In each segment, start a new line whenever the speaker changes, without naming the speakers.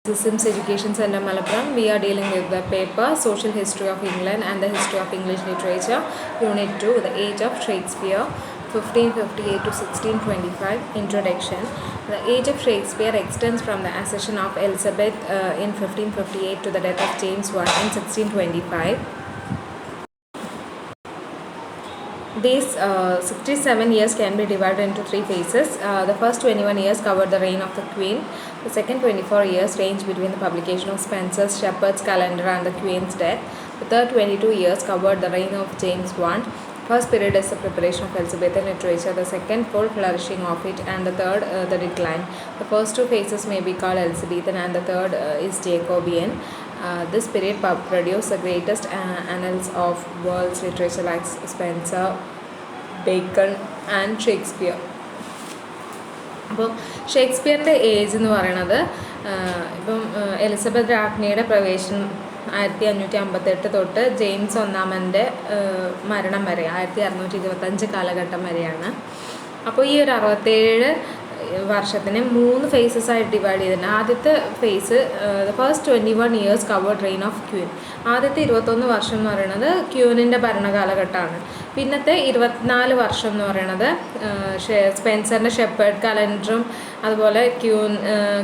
Systems Education Center Malappuram. We are dealing with the paper Social History of England and the History of English Literature, Unit 2, The Age of Shakespeare, 1558 to 1625. Introduction. The age of Shakespeare extends from the accession of Elizabeth in 1558 to the death of James I in 1625. These 67 years can be divided into three phases. The first 21 years covered the reign of the Queen. The second 24 years range between the publication of Spencer's Shepherd's Calendar and the Queen's death. The third 22 years covered the reign of James I. First period is the preparation of Elizabethan literature, the second full flourishing of it, and the third the decline. The first two phases may be called Elizabethan and the third is Jacobean. This period produced the greatest annals of world's literature like Spencer, Bacon and Shakespeare. അപ്പോൾ ഷേക്സ്പിയറിൻ്റെ age എന്ന് പറയുന്നത് ഇപ്പം Elizabeth രാജ്ഞിയുടെ പ്രവേശനം 1558 തൊട്ട് James ഒന്നാമൻ്റെ മരണം വരെ 1625 കാലഘട്ടം വരെയാണ്. അപ്പോൾ ഈ ഒരു 67 വർഷത്തിനെ 3 ഫേസസ് ആയിട്ട് ഡിവൈഡ് ചെയ്തിട്ടുണ്ട്. ആദ്യത്തെ phase first 21 years covered reign of queen. ആദ്യത്തെ 21 വർഷം എന്ന് പറയുന്നത് ക്യൂനിൻ്റെ ഭരണകാലഘട്ടമാണ്. പിന്നത്തെ 24 വർഷം എന്ന് പറയുന്നത് സ്പെൻസറിൻ്റെ ഷെപ്പേർഡ് കലണ്ടറും അതുപോലെ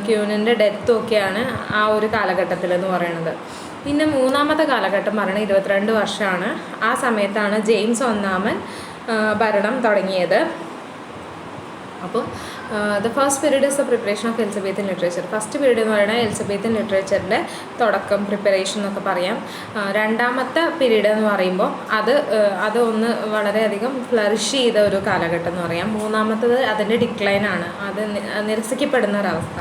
ക്യൂനിൻ്റെ ഡെത്തും ഒക്കെയാണ് ആ ഒരു കാലഘട്ടത്തിൽ എന്ന് പറയുന്നത്. പിന്നെ മൂന്നാമത്തെ കാലഘട്ടം പറയുന്നത് 22 വർഷമാണ്. ആ സമയത്താണ് ജെയിംസ് ഒന്നാമൻ ഭരണം തുടങ്ങിയത്. അപ്പോൾ the first period is the preparation of Elizabethan literature. First period എന്ന് പറയുന്നത് എലിസബത്തൻ ലിറ്ററേച്ചറിൻ്റെ തുടക്കം, പ്രിപ്പറേഷൻ എന്നൊക്കെ പറയാം. രണ്ടാമത്തെ പീരീഡ് എന്ന് പറയുമ്പോൾ അത് ഒന്ന് വളരെയധികം ഫ്ലറിഷ് ചെയ്ത ഒരു കാലഘട്ടം എന്ന് പറയാം. മൂന്നാമത്തത് അതിൻ്റെ ഡിക്ലൈനാണ്, അത് നിരസിക്കപ്പെടുന്ന ഒരവസ്ഥ.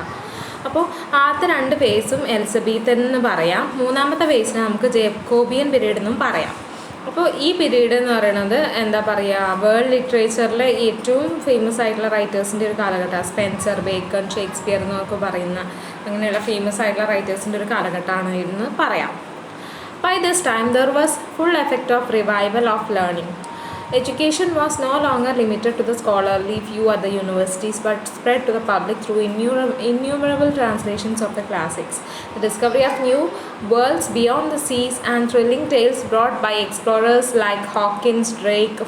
അപ്പോൾ ആദ്യത്തെ 2 ഫേസും എലിസബത്തൻ എന്ന് പറയാം. മൂന്നാമത്തെ ഫേസിനെ നമുക്ക് ജേക്കോബിയൻ പീരീഡ് എന്നും പറയാം. അപ്പോൾ ഈ പീരീഡ് എന്ന് പറയുന്നത് എന്താ പറയുക, വേൾഡ് ലിറ്ററേച്ചറിലെ ഏറ്റവും ഫേമസ് ആയിട്ടുള്ള റൈറ്റേഴ്സിൻ്റെ ഒരു കാലഘട്ടമാണ്. സ്പെൻസർ, ബേക്കൺ, ഷേക്സ്പിയർ എന്നൊക്കെ പറയുന്ന അങ്ങനെയുള്ള ഫേമസ് ആയിട്ടുള്ള റൈറ്റേഴ്സിൻ്റെ ഒരു കാലഘട്ടമാണ് എന്ന് പറയാം. By this time there was full effect of revival of learning. Education was no longer limited to the scholarly few at the universities but spread to the public through innumerable translations of the classics. The discovery of new worlds beyond the seas and thrilling tales brought by explorers like Hawkins, Drake,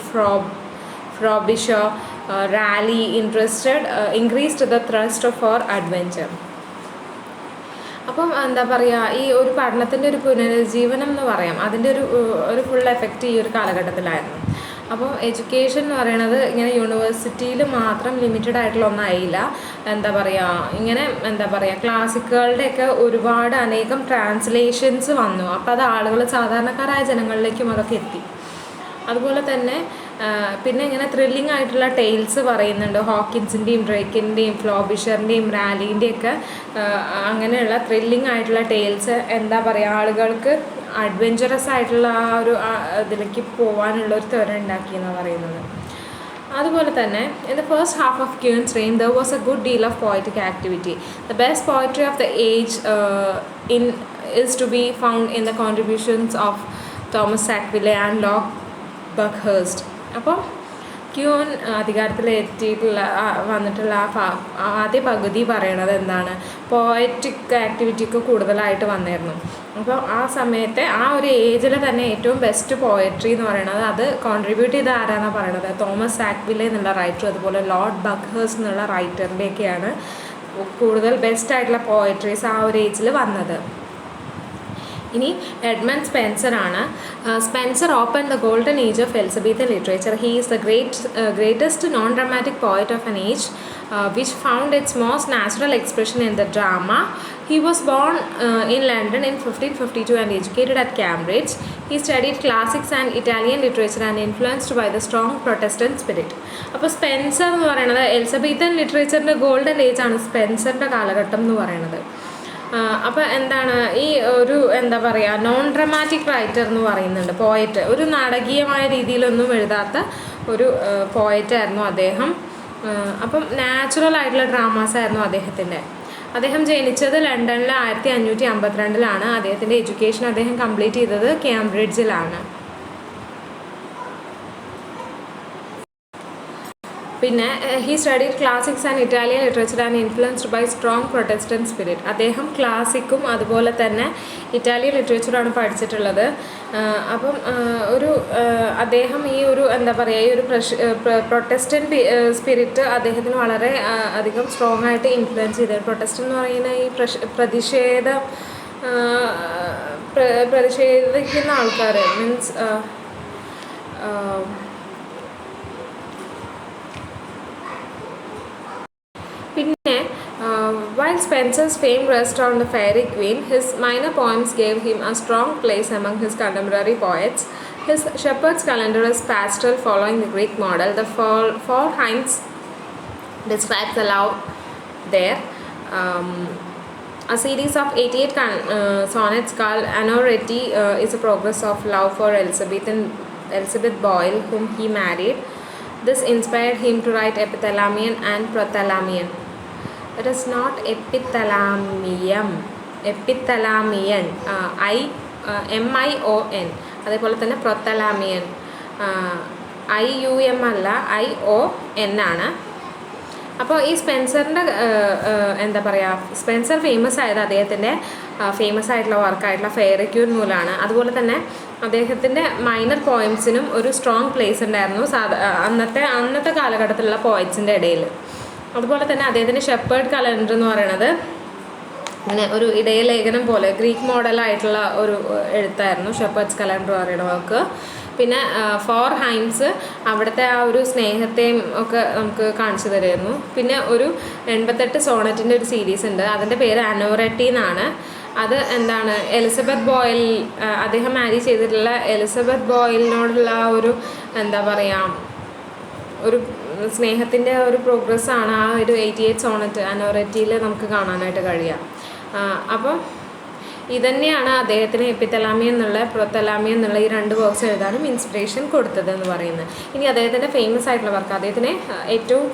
Frobisher, Raleigh increased the thirst for adventure. അപ്പം എന്താ പറയുക, ഈ ഒരു പഠനത്തിൻ്റെ ഒരു പുനരുജ്ജീവനം എന്ന് പറയാം, അതിൻ്റെ ഒരു ഫുൾ എഫക്റ്റ് ഈ ഒരു കാലഘട്ടത്തിലായിരുന്നു. അപ്പോൾ എഡ്യൂക്കേഷൻ എന്ന് പറയുന്നത് ഇങ്ങനെ യൂണിവേഴ്സിറ്റിയിൽ മാത്രം ലിമിറ്റഡ് ആയിട്ടുള്ള ഒന്നായില്ല. എന്താ പറയുക ക്ലാസിക്കുകളുടെയൊക്കെ ഒരുപാട് അനേകം ട്രാൻസ്ലേഷൻസ് വന്നു. അപ്പോൾ അത് ആളുകൾ, സാധാരണക്കാരായ ജനങ്ങളിലേക്കും അതൊക്കെ എത്തി. അതുപോലെ തന്നെ പിന്നെ ഇങ്ങനെ ത്രില്ലിംഗ് ആയിട്ടുള്ള ടെയിൽസ് പറയുന്നുണ്ട്. ഹോക്കിൻസിൻ്റെയും ഡ്രേക്കിൻ്റെയും ഫ്ലോബിഷറിൻ്റെയും റാലിൻ്റെയൊക്കെ അങ്ങനെയുള്ള ത്രില്ലിംഗ് ആയിട്ടുള്ള ടെയിൽസ് എന്താ പറയുക, ആളുകൾക്ക് അഡ്വെഞ്ചറസ് ആയിട്ടുള്ള ആ ഒരു ഇതിലേക്ക് പോകാനുള്ള ഒരു ത്വര ഉണ്ടാക്കിയെന്നാണ് പറയുന്നത്. അതുപോലെ തന്നെ in the first half of Queen's reign there was a good deal of poetic activity. The best poetry of the age is to be found in the contributions of Thomas Sackville and Lord Buckhurst. അപ്പോൾ queen വന്നിട്ടുള്ള ആദ്യ പകുതി പറയണത് എന്താണ്, poetic ആക്ടിവിറ്റിക്ക് കൂടുതലായിട്ട് വന്നിരുന്നു. അപ്പോൾ ആ സമയത്തെ ആ ഒരു ഏജിൽ തന്നെ ഏറ്റവും ബെസ്റ്റ് പോയട്രി എന്ന് പറയുന്നത് അത് കോൺട്രിബ്യൂട്ട് ചെയ്ത ആരാണെന്നാണ് പറയണത്, തോമസ് സാക്വിലെ എന്നുള്ള റൈറ്റർ അതുപോലെ ലോർഡ് ബക്ക്ഹേഴ്സ്റ്റ് എന്നുള്ള റൈറ്ററിൻ്റെയൊക്കെയാണ് കൂടുതൽ ബെസ്റ്റ് ആയിട്ടുള്ള പോയട്രീസ് ആ ഒരു ഏജിൽ വന്നത്. ഇനി എഡ്മണ്ട് സ്പെൻസർ ആണ്. Spenser open the golden age of Elizabethan literature. He is the greatest non dramatic poet of an age which found its most natural expression in the drama. He was born in London in 1552 and educated at Cambridge. He studied classics and Italian literature and influenced by the strong Protestant spirit. അപ്പോൾ Spencer എന്ന് പറയുന്നത് Elizabethan ലിറ്ററേച്ചറിൻ്റെ golden age ആണ് സ്പെൻസറിൻ്റെ കാലഘട്ടം എന്ന് പറയുന്നത്. അപ്പോൾ എന്താണ് ഈ ഒരു എന്താ പറയുക നോൺ ഡ്രാമാറ്റിക് റൈറ്റർ എന്ന് പറയുന്നുണ്ട്, പോയറ്റ്. ഒരു നാടകീയമായ രീതിയിലൊന്നും എഴുതാത്ത ഒരു പോയറ്റായിരുന്നു അദ്ദേഹം. അപ്പം നാച്ചുറൽ ആയിട്ടുള്ള ഡ്രാമാസ് ആയിരുന്നു അദ്ദേഹം ജനിച്ചത് ലണ്ടനിൽ 1552. അദ്ദേഹത്തിൻ്റെ എഡ്യൂക്കേഷൻ അദ്ദേഹം കംപ്ലീറ്റ് ചെയ്തത് കേംബ്രിഡ്ജിലാണ്. പിന്നെ he studied classics and Italian literature and influenced by strong Protestant spirit. അദ്ദേഹം ക്ലാസിക്കും അതുപോലെ തന്നെ ഇറ്റാലിയൻ ലിറ്ററേച്ചറാണ് പഠിച്ചിട്ടുള്ളത്. അപ്പം അദ്ദേഹം ഈ ഒരു എന്താ പറയുക, ഈ ഒരു പ്രൊട്ടസ്റ്റന്റ് സ്പിരിറ്റ് അദ്ദേഹത്തിന് വളരെ അധികം സ്ട്രോങ് ആയിട്ട് ഇൻഫ്ലുവൻസ് ചെയ്തത്. പ്രൊട്ടസ്റ്റന്റ് എന്ന് പറയുന്ന ഈ പ്രതിഷേധിക്കുന്ന ആൾക്കാർ, മീൻസ് പിന്നെ while Spencer's fame rests on the Fairy Queen, his minor poems gave him a strong place among his contemporary poets. His Shepherd's Calendar is pastoral, following the Greek model. The four hymns describes the love there. A series of 88 sonnets called Anoreti is a progress of love for Elizabeth Boyle, whom he married. This inspired him to write epithalamion and prothalamion. It is not epithalamium, epithalamion, MION. അതേപോലെ തന്നെ പ്രൊത്തലാമിയൻ IUM അല്ല, ION ആണ്. അപ്പോൾ ഈ സ്പെൻസറിൻ്റെ എന്താ പറയുക, Spencer famous ആയത് അദ്ദേഹത്തിൻ്റെ ഫേമസ് ആയിട്ടുള്ള വർക്കായിട്ടുള്ള ഫെയറി ക്യൂൻ മൂലമാണ്. അതുപോലെ തന്നെ അദ്ദേഹത്തിൻ്റെ മൈനർ പോയിംസിനും ഒരു സ്ട്രോങ് പ്ലേസ് ഉണ്ടായിരുന്നു അന്നത്തെ കാലഘട്ടത്തിലുള്ള പോയിറ്റ്സിൻ്റെ ഇടയിൽ. അതുപോലെ തന്നെ അദ്ദേഹത്തിൻ്റെ ഷെപ്പേർഡ് കലണ്ടർ എന്ന് പറയുന്നത് അങ്ങനെ ഒരു ഇടയലേഖനം പോലെ ഗ്രീക്ക് മോഡലായിട്ടുള്ള ഒരു എഴുത്തായിരുന്നു ഷെപ്പേർഡ്സ് കലണ്ടർ പറയുന്ന വർക്ക്. പിന്നെ 4 ഹൈംസ് അവിടുത്തെ ആ ഒരു സ്നേഹത്തെയും ഒക്കെ നമുക്ക് കാണിച്ചു തരുമായിരുന്നു. പിന്നെ ഒരു 88 സോണറ്റിൻ്റെ ഒരു സീരീസ് ഉണ്ട്, അതിൻ്റെ പേര് അനോററ്റി എന്നാണ്. അത് എന്താണ്, എലിസബത്ത് ബോയിൽ, അദ്ദേഹം മാരി ചെയ്തിട്ടുള്ള എലിസബത്ത് ബോയിലിനോടുള്ള ആ ഒരു എന്താ പറയുക, ഒരു സ്നേഹത്തിൻ്റെ ഒരു പ്രോഗ്രസ്സാണ് ആ ഒരു 88 സോണറ്റ് അനോററ്റിയിൽ നമുക്ക് കാണാനായിട്ട് കഴിയാം. അപ്പോൾ ഇതന്നെയാണ് അദ്ദേഹത്തിന് എപ്പിത്തലാമിയ എന്നുള്ള പ്രൊത്തലാമിയ എന്നുള്ള ഈ 2 വർക്ക്സ് എഴുതാനും ഇൻസ്പിറേഷൻ കൊടുത്തത് എന്ന് പറയുന്നത്. ഇനി അദ്ദേഹത്തിൻ്റെ ഫേമസ് ആയിട്ടുള്ള വർക്ക്, അദ്ദേഹത്തിനെ ഏറ്റവും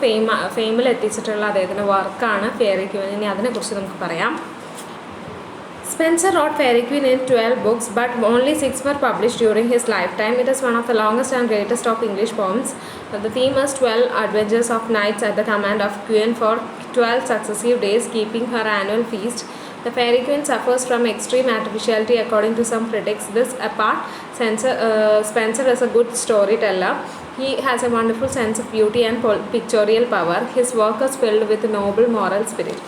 ഫെയിമിൽ എത്തിച്ചിട്ടുള്ള അദ്ദേഹത്തിൻ്റെ വർക്കാണ് ഫെയറി ക്വീൻ. ഇനി അതിനെക്കുറിച്ച് നമുക്ക് പറയാം. Spencer wrote Fairy Queen in 12 books, but only 6 were published during his lifetime. It is one of the longest and greatest of English poems. The theme is 12 adventures of knights at the command of Queen for 12 successive days, keeping her annual feast. The Fairy Queen suffers from extreme artificiality, according to some critics. This apart, Spencer is a good storyteller. He has a wonderful sense of beauty and pictorial power. His work is filled with noble moral spirit.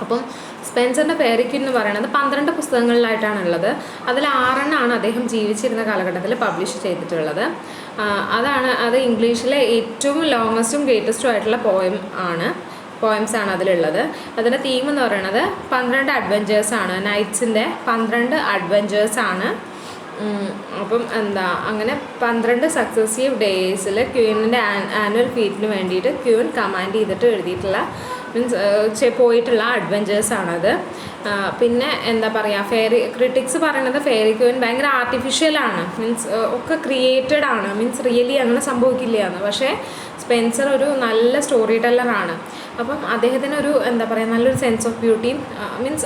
അപ്പം സ്പെൻസറിൻ്റെ fairy Queen എന്ന് പറയുന്നത് 12 പുസ്തകങ്ങളിലായിട്ടാണുള്ളത്. അതിൽ 6 അദ്ദേഹം ജീവിച്ചിരുന്ന കാലഘട്ടത്തിൽ publish ചെയ്തിട്ടുള്ളത്. അത് ഇംഗ്ലീഷിലെ ഏറ്റവും ലോങ്ങസ്റ്റും ഗ്രേറ്റസ്റ്റും ആയിട്ടുള്ള പോയംസാണ് അതിലുള്ളത്. അതിൻ്റെ തീം എന്ന് പറയുന്നത് 12 അഡ്വഞ്ചേഴ്സാണ്, നൈറ്റ്സിൻ്റെ 12 അഡ്വഞ്ചേഴ്സാണ്. അപ്പം അങ്ങനെ 12 സക്സസീവ് ഡേയ്സിൽ ക്വീനിൻ്റെ ആനുവൽ ഫീറ്റിന് വേണ്ടിയിട്ട് ക്വീൻ കമാൻഡ് ചെയ്തിട്ട് എഴുതിയിട്ടുള്ള പോയിട്ടുള്ള അഡ്വഞ്ചേഴ്സാണത്. പിന്നെ എന്താ പറയുക, ക്രിട്ടിക്സ് പറയുന്നത് ഫെയറി ക്വീൻ ഭയങ്കര ആർട്ടിഫിഷ്യലാണ്, മീൻസ് ഒക്കെ ക്രിയേറ്റഡ് ആണ്, മീൻസ് റിയലി അങ്ങനെ സംഭവിക്കില്ല എന്ന്. പക്ഷേ സ്പെൻസർ ഒരു നല്ല സ്റ്റോറി ടെല്ലറാണ്. അപ്പം അദ്ദേഹത്തിനൊരു എന്താ പറയുക, നല്ലൊരു സെൻസ് ഓഫ് ബ്യൂട്ടിയും മീൻസ്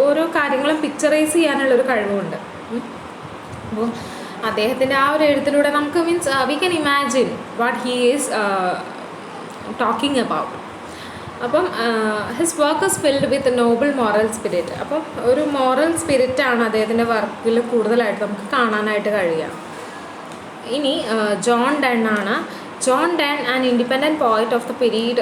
ഓരോ കാര്യങ്ങളും പിക്ചറൈസ് ചെയ്യാനുള്ളൊരു കഴിവുണ്ട്. അപ്പോൾ അദ്ദേഹത്തിൻ്റെ ആ ഒരു എഴുത്തിലൂടെ നമുക്ക് means we can imagine what he is talking about. അപ്പം his work is filled with noble moral spirit. അപ്പം ഒരു മോറൽ സ്പിരിറ്റാണ് അദ്ദേഹത്തിൻ്റെ വർക്കിൽ കൂടുതലായിട്ട് നമുക്ക് കാണാനായിട്ട് കഴിയുക. ഇനി ജോൺ ഡൺ ആണ്. John Donne, an independent poet of the period,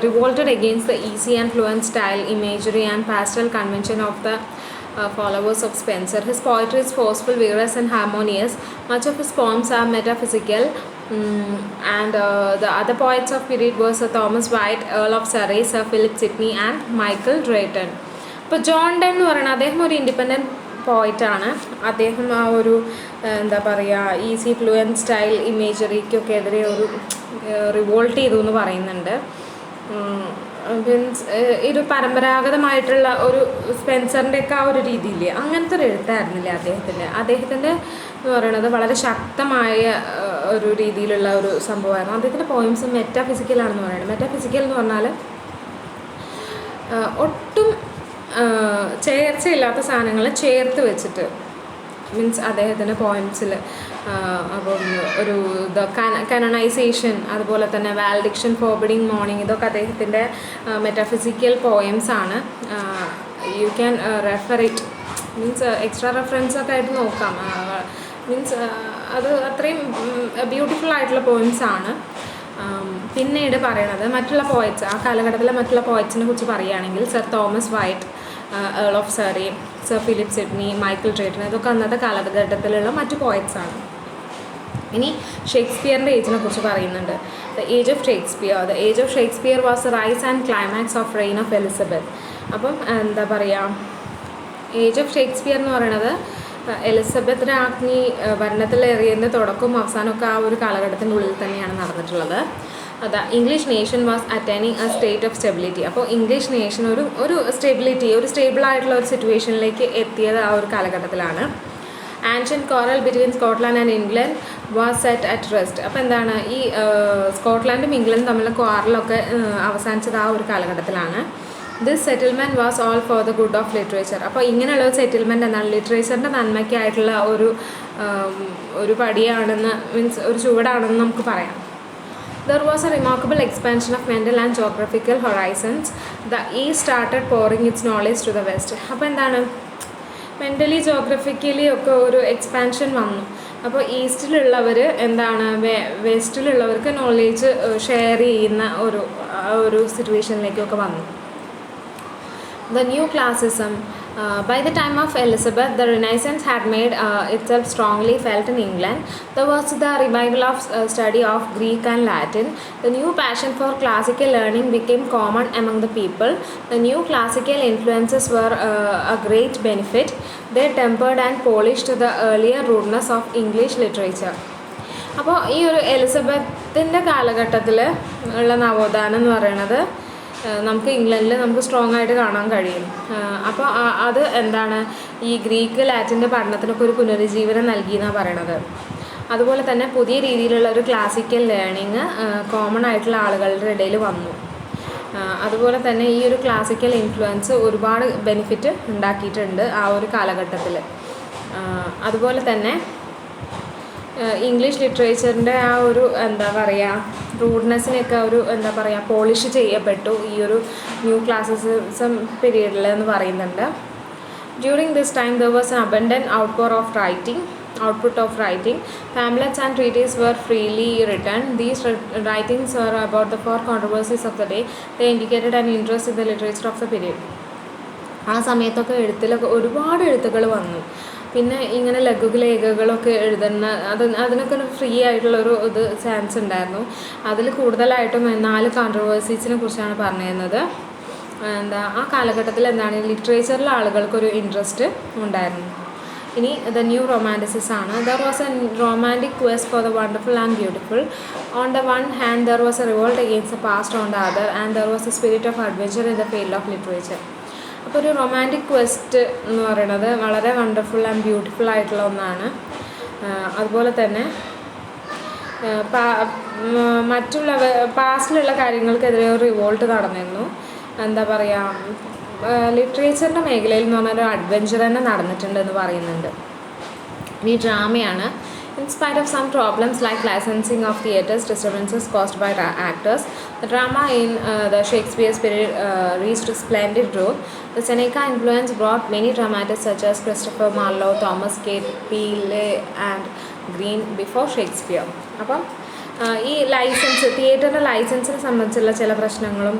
revolted against the easy and fluent style, imagery and pastoral convention of the followers of Spencer. His poetry is forceful, vigorous and harmonious. Much of his poems are metaphysical. And the other poets of period were Sir Thomas White, Earl of Surrey, Sir Philip Sidney and Michael Drayton. ഇപ്പോൾ John done എന്ന് പറയുന്നത് അദ്ദേഹം ഒരു independent പോയിറ്റാണ്. അദ്ദേഹം ആ ഒരു എന്താ പറയുക, ഈസി ഫ്ലുവൻറ്റ് സ്റ്റൈൽ ഇമേജറിക്കൊക്കെ എതിരെ ഒരു റിവോൾട്ട് ചെയ്തു എന്ന് പറയുന്നുണ്ട്. മീൻസ് ഒരു പരമ്പരാഗതമായിട്ടുള്ള ഒരു സ്പെൻസറിൻ്റെയൊക്കെ ആ ഒരു രീതിയിൽ അങ്ങനത്തെ ഒരു എഴുത്തായിരുന്നില്ല അദ്ദേഹത്തിൻ്റെ എന്ന് പറയുന്നത് വളരെ ശക്തമായ ഒരു രീതിയിലുള്ള ഒരു സംഭവമായിരുന്നു. അദ്ദേഹത്തിൻ്റെ പോയിംസ് മെറ്റാഫിസിക്കലാണെന്ന് പറയുന്നത്. മെറ്റാഫിസിക്കൽ എന്ന് പറഞ്ഞാൽ ഒട്ടും ചേർച്ചയില്ലാത്ത സാധനങ്ങൾ ചേർത്ത് വെച്ചിട്ട് മീൻസ് അദ്ദേഹത്തിൻ്റെ പോയംസിൽ. അപ്പം ഒരു കനണൈസേഷൻ, അതുപോലെ തന്നെ വാലഡിക്ഷൻ, ഫോർബിഡിങ് മോർണിംഗ്, ഇതൊക്കെ അദ്ദേഹത്തിൻ്റെ മെറ്റാഫിസിക്കൽ പോയംസാണ്. You can refer it, means extra റെഫറൻസൊക്കെ ആയിട്ട് നോക്കാം. മീൻസ് അത് അത്രയും ബ്യൂട്ടിഫുൾ ആയിട്ടുള്ള പോയിംസാണ്. പിന്നീട് പറയണത് മറ്റുള്ള പോയറ്റ്സ്, ആ കാലഘട്ടത്തിലെ മറ്റുള്ള പോയറ്റ്സിനെ കുറിച്ച് പറയുകയാണെങ്കിൽ sir Thomas Wyatt, earl of Surrey, sir Philip Sidney, Michael Drayton, ഇതൊക്കെ അന്നത്തെ കാലഘട്ടത്തിലുള്ള മറ്റു പോയറ്റ്സാണ്. ഇനി ഷേക്സ്പിയറിൻ്റെ ഏജിനെ കുറിച്ച് പറയുന്നുണ്ട്. The age of Shakespeare. The age of Shakespeare was the rise and climax of reign of Elizabeth. അപ്പം എന്താ പറയുക, ഏജ് ഓഫ് ഷേക്സ്പിയർ എന്ന് പറയുന്നത് എലിസബത്ത് രാജ്ഞി ഭരണത്തിലേറിയതിൻ്റെ തുടക്കവും അവസാനമൊക്കെ ആ ഒരു കാലഘട്ടത്തിൻ്റെ ഉള്ളിൽ തന്നെയാണ് നടന്നിട്ടുള്ളത്. The English nation was attaining a state of stability. അപ്പോൾ ഇംഗ്ലീഷ് നേഷൻ ഒരു സ്റ്റെബിലിറ്റി, ഒരു സ്റ്റേബിളായിട്ടുള്ള ഒരു സിറ്റുവേഷനിലേക്ക് എത്തിയത് ആ ഒരു കാലഘട്ടത്തിലാണ്. Ancient quarrel between Scotland and England was set at rest. അപ്പോൾ എന്താണ്, ഈ സ്കോട്ട്ലാൻഡും ഇംഗ്ലണ്ടും തമ്മിലുള്ള ക്വാറലൊക്കെ അവസാനിച്ചത് ആ ഒരു കാലഘട്ടത്തിലാണ്. This settlement was all for the good of literature. അപ്പോൾ ഇങ്ങനെയുള്ള ഒരു സെറ്റിൽമെൻറ്റ് എന്താണ്, ലിറ്ററേച്ചറിൻ്റെ നന്മയ്ക്കായിട്ടുള്ള ഒരു പടിയാണെന്ന്, മീൻസ് ഒരു ചുവടാണെന്ന് നമുക്ക് പറയാം. There was a remarkable expansion of mental and geographical horizons. The East started pouring its knowledge to the West. അപ്പോൾ എന്താണ്, മെൻ്റലി ജോഗ്രഫിക്കലി ഒക്കെ ഒരു എക്സ്പാൻഷൻ വന്നു. അപ്പോൾ ഈസ്റ്റിലുള്ളവർ എന്താണ്, വെസ്റ്റിലുള്ളവർക്ക് നോളേജ് ഷെയർ ചെയ്യുന്ന ഒരു സിറ്റുവേഷനിലേക്കൊക്കെ വന്നു. The new classism. By the time of Elizabeth, the Renaissance had made itself strongly felt in England. There was the revival of study of Greek and Latin. The new passion for classical learning became common among the people. The new classical influences were a great benefit. They tempered and polished the earlier rudeness of English literature. അപ്പോൾ ഈ ഒരു എലിസബത്തിൻ്റെ കാലഘട്ടത്തിൽ ഉള്ള നവോത്ഥാനം എന്ന് പറയുന്നത് നമുക്ക് ഇംഗ്ലണ്ടിൽ നമുക്ക് സ്ട്രോങ് ആയിട്ട് കാണാൻ കഴിയും. അപ്പോൾ അത് എന്താണ്, ഈ ഗ്രീക്ക് ലാറ്റിൻ്റെ പഠനത്തിനൊക്കെ ഒരു പുനരുജ്ജീവനം നൽകി എന്നാണ് പറയണത്. അതുപോലെ തന്നെ പുതിയ രീതിയിലുള്ള ഒരു ക്ലാസിക്കൽ ലേണിങ് കോമൺ ആയിട്ടുള്ള ആളുകളുടെ ഇടയിൽ വന്നു. അതുപോലെ തന്നെ ഈ ഒരു ക്ലാസിക്കൽ ഇൻഫ്ലുവൻസ് ഒരുപാട് ബെനിഫിറ്റ് ഉണ്ടാക്കിയിട്ടുണ്ട് ആ ഒരു കാലഘട്ടത്തിൽ. അതുപോലെ തന്നെ ഇംഗ്ലീഷ് ലിറ്ററേച്ചറിൻ്റെ ആ ഒരു എന്താ പറയുക, റൂഡ്നെസ്സിനെയൊക്കെ പോളിഷ് ചെയ്യപ്പെട്ടു ഈ ഒരു ന്യൂ ക്ലാസിസം പീരീഡിൽ എന്ന് പറയുന്നുണ്ട്. During this time there was an abundant output of writing. Pamphlets and treatises were freely written. These writings were about the four controversies of the day. They indicated an interest in the literature of the period. ആ സമയത്തൊക്കെ എഴുത്തിലൊക്കെ ഒരുപാട് എഴുത്തുകൾ വന്നു. പിന്നെ ഇങ്ങനെ ലഘുലേഖകളൊക്കെ എഴുതുന്ന അതിനൊക്കെ ഒരു ഫ്രീ ആയിട്ടുള്ളൊരു ചാൻസ് ഉണ്ടായിരുന്നു. അതിൽ കൂടുതലായിട്ടും 4 കോൺട്രവേഴ്സീസിനെ കുറിച്ചാണ് പറഞ്ഞിരുന്നത്. ആ കാലഘട്ടത്തിൽ എന്താണ്, ലിറ്ററേച്ചറിൽ ആളുകൾക്കൊരു ഇൻട്രസ്റ്റ് ഉണ്ടായിരുന്നു. ഇനി ദ ന്യൂ റൊമാൻറ്റിസിസം ആണ്. There was A romantic quest for the wonderful and beautiful. On the one hand there was A revolt against the past, on the other and there was A spirit of adventure in the field of literature. അപ്പോൾ ഒരു romantic question എന്ന് പറയുന്നത് വളരെ wonderful and beautiful ആയിട്ടുള്ള ഒന്നാണ്. അതുപോലെ തന്നെ പാസ്റ്റിലുള്ള കാര്യങ്ങൾക്കെതിരെ ഒരു റിവോൾട്ട് നടന്നിരുന്നു. എന്താ പറയുക, ലിറ്ററേച്ചറിൻ്റെ മേഖലയിൽ എന്ന് പറഞ്ഞാൽ ഒരു അഡ്വഞ്ചർ തന്നെ നടന്നിട്ടുണ്ടെന്ന് പറയുന്നുണ്ട്. ഇനി ഡ്രാമയാണ്. In spite of some problems like licensing of theatres, disturbances caused by actors, the drama in the Shakespeare's period reached splendid growth. The Seneca influence brought many dramatists such as Christopher Marlowe, Thomas Kate, Peele and Greene before Shakespeare. അപ്പം ഈ തിയേറ്ററിൻ്റെ ലൈസൻസിനെ സംബന്ധിച്ചുള്ള ചില പ്രശ്നങ്ങളും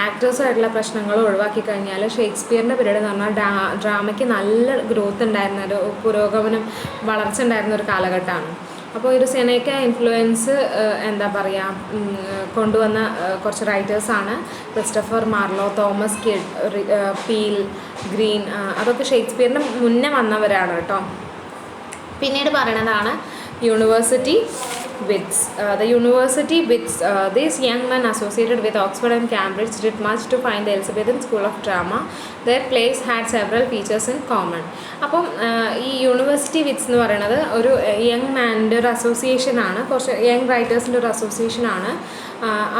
ആക്ടേഴ്സുമായിട്ടുള്ള പ്രശ്നങ്ങളും ഒഴിവാക്കി കഴിഞ്ഞാൽ ഷേക്സ്പിയറിൻ്റെ period എന്ന് പറഞ്ഞാൽ ഡ്രാമയ്ക്ക് നല്ല ഗ്രോത്ത് ഉണ്ടായിരുന്ന ഒരു പുരോഗമനം, വളർച്ച ഉണ്ടായിരുന്ന ഒരു കാലഘട്ടമാണ്. അപ്പോൾ ഒരു സെനേക്ക ഇൻഫ്ലുവൻസ് കൊണ്ടുവന്ന കുറച്ച് റൈറ്റേഴ്സാണ് Christopher Marlowe, Thomas Kyd, Peele, Greene. അതൊക്കെ ഷേക്സ്പിയറിന് മുന്നേ വന്നവരാണ് കേട്ടോ. പിന്നീട് പറയണതാണ് university wits. The university wits, these young men associated with Oxford and Cambridge did much to find the Elizabethan school of drama. Their plays had several features in common. അപ്പം ഈ university wits എന്ന് പറയുന്നത് ഒരു young മാൻ്റെ ഒരു അസോസിയേഷനാണ്, കുറച്ച് young റൈറ്റേഴ്സിൻ്റെ ഒരു അസോസിയേഷനാണ്.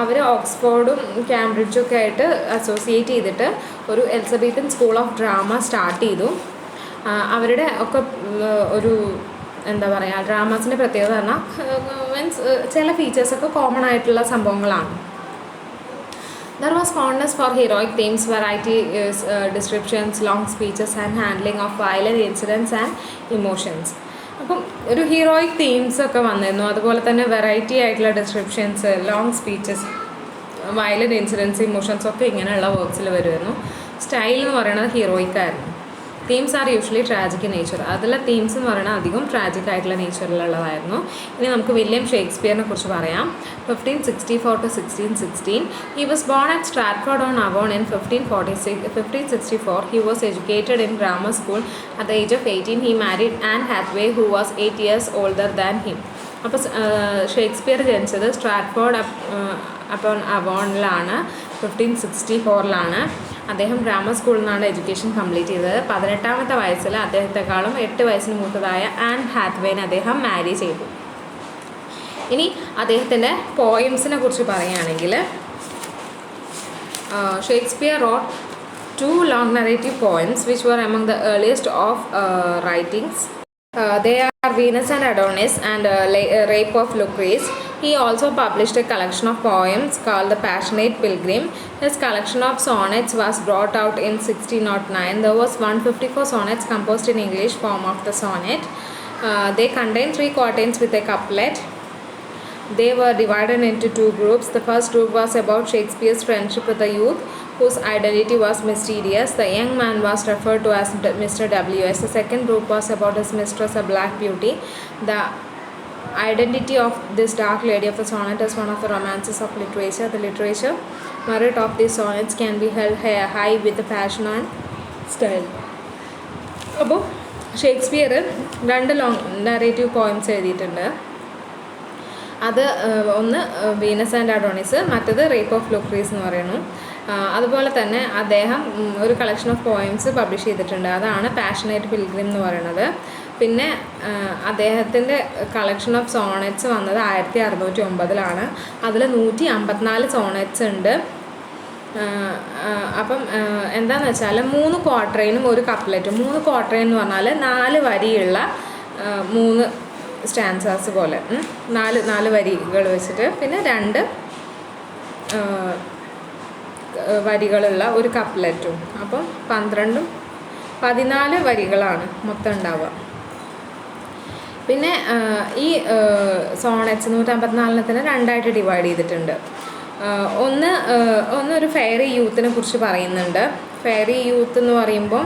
അവർ ഓക്സ്ഫോർഡും കാംബ്രിഡ്ജും ഒക്കെ ആയിട്ട് അസോസിയേറ്റ് ചെയ്തിട്ട് ഒരു Elizabethan school of drama start ചെയ്തു. അവരുടെ ഒക്കെ ഒരു എന്താ പറയുക ഡ്രാമാസിൻ്റെ പ്രത്യേകത പറഞ്ഞാൽ മീൻസ് ചില ഫീച്ചേഴ്സൊക്കെ കോമൺ ആയിട്ടുള്ള സംഭവങ്ങളാണ്. There was fondness for heroic themes, variety descriptions, long speeches and handling of violent incidents and emotions. അപ്പം ഒരു ഹീറോയിക് തീംസ് ഒക്കെ വന്നിരുന്നു. അതുപോലെ തന്നെ വെറൈറ്റി ആയിട്ടുള്ള descriptions, long speeches, violent incidents, emotions ഒക്കെ ഇങ്ങനെയുള്ള വർക്ക്സിൽ വരുമായിരുന്നു. സ്റ്റൈൽ എന്ന് പറയുന്നത് ഹീറോയിക് ആയിരുന്നു. Themes are usually tragic in nature. അതിലെ തീംസ് എന്ന് പറയുന്നത് അധികം ട്രാജിക് ആയിട്ടുള്ള നേച്ചറിലുള്ളതായിരുന്നു. ഇനി നമുക്ക് വില്യം ഷേക്സ്പിയറിനെ കുറിച്ച് പറയാം. 1564 to 1616. He was born at Stratford on Avon in 1564. He was educated in grammar school. At the age of 18, he married Anne Hathaway, who was 8 years older than him. അപ്പോൾ Shakespeare ജനിച്ചത് Stratford upon അവോണിലാണ് 1564. അദ്ദേഹം grammar സ്കൂളിൽ നിന്നാണ് education complete ചെയ്തത്. 18ാമത്തെ വയസ്സിൽ അദ്ദേഹത്തെക്കാളും 8 വയസ്സിന് മൂത്തതായ an ഹാത്വേനെ അദ്ദേഹം മാരി ചെയ്തു. ഇനി അദ്ദേഹത്തിൻ്റെ പോയംസിനെ കുറിച്ച് പറയുകയാണെങ്കിൽ Shakespeare rote 2 long narrative poems which were among the earliest of writings. They are Venus and Adonis and Rape of Lucrece. He also published a collection of poems called The Passionate Pilgrim. His collection of sonnets was brought out in 1609. There was 154 sonnets composed in English form of the sonnet. They contain 3 quatrains with a couplet. They were divided into 2 groups. The first group was about Shakespeare's friendship with the youth, whose identity was mysterious. The young man was referred to as Mr. W.S. The second group was about his mistress, a black beauty. The identity of this dark lady of the sonnet is one of the romances of literature. The literature merit of these sonnets can be held high with the passion and style. അപ്പോൾ Shakespeare 2 long narrative poems എഴുതിയിട്ടുണ്ട്. അത് ഒന്ന് Venus and Adonis, മറ്റത് rape of ലൂക്രീസ് എന്ന് പറയുന്നു. അതുപോലെ തന്നെ അദ്ദേഹം ഒരു കളക്ഷൻ ഓഫ് പോയിംസ് പബ്ലിഷ് ചെയ്തിട്ടുണ്ട്. അതാണ് പാഷനേറ്റ് പിൽഗ്രിം എന്ന് പറയുന്നത്. പിന്നെ അദ്ദേഹത്തിൻ്റെ കളക്ഷൻ ഓഫ് സോണറ്റ്സ് വന്നത് 1609 അതിൽ 154 സോണറ്റ്സ് ഉണ്ട്. അപ്പം എന്താണെന്ന് വെച്ചാൽ 3 ക്വാർട്ടറൈനും ഒരു കപ്ലറ്റും. 3 ക്വാർട്ടറൈൻ എന്ന് പറഞ്ഞാൽ 4 വരിയുള്ള 3 സ്റ്റാൻസാസ് പോലെ, 4 വരികൾ വെച്ചിട്ട്, പിന്നെ 2 വരികളുള്ള ഒരു കപ്ലറ്റും. അപ്പം 14 വരികളാണ് മൊത്തം ഉണ്ടാവുക. പിന്നെ ഈ സോണറ്റ്സ് 154 2ആയിട്ട് ഡിവൈഡ് ചെയ്തിട്ടുണ്ട്. ഒന്ന് ഒരു ഫെയറി യൂത്തിനെ കുറിച്ച് പറയുന്നുണ്ട്. ഫെയറി യൂത്ത് എന്ന് പറയുമ്പോൾ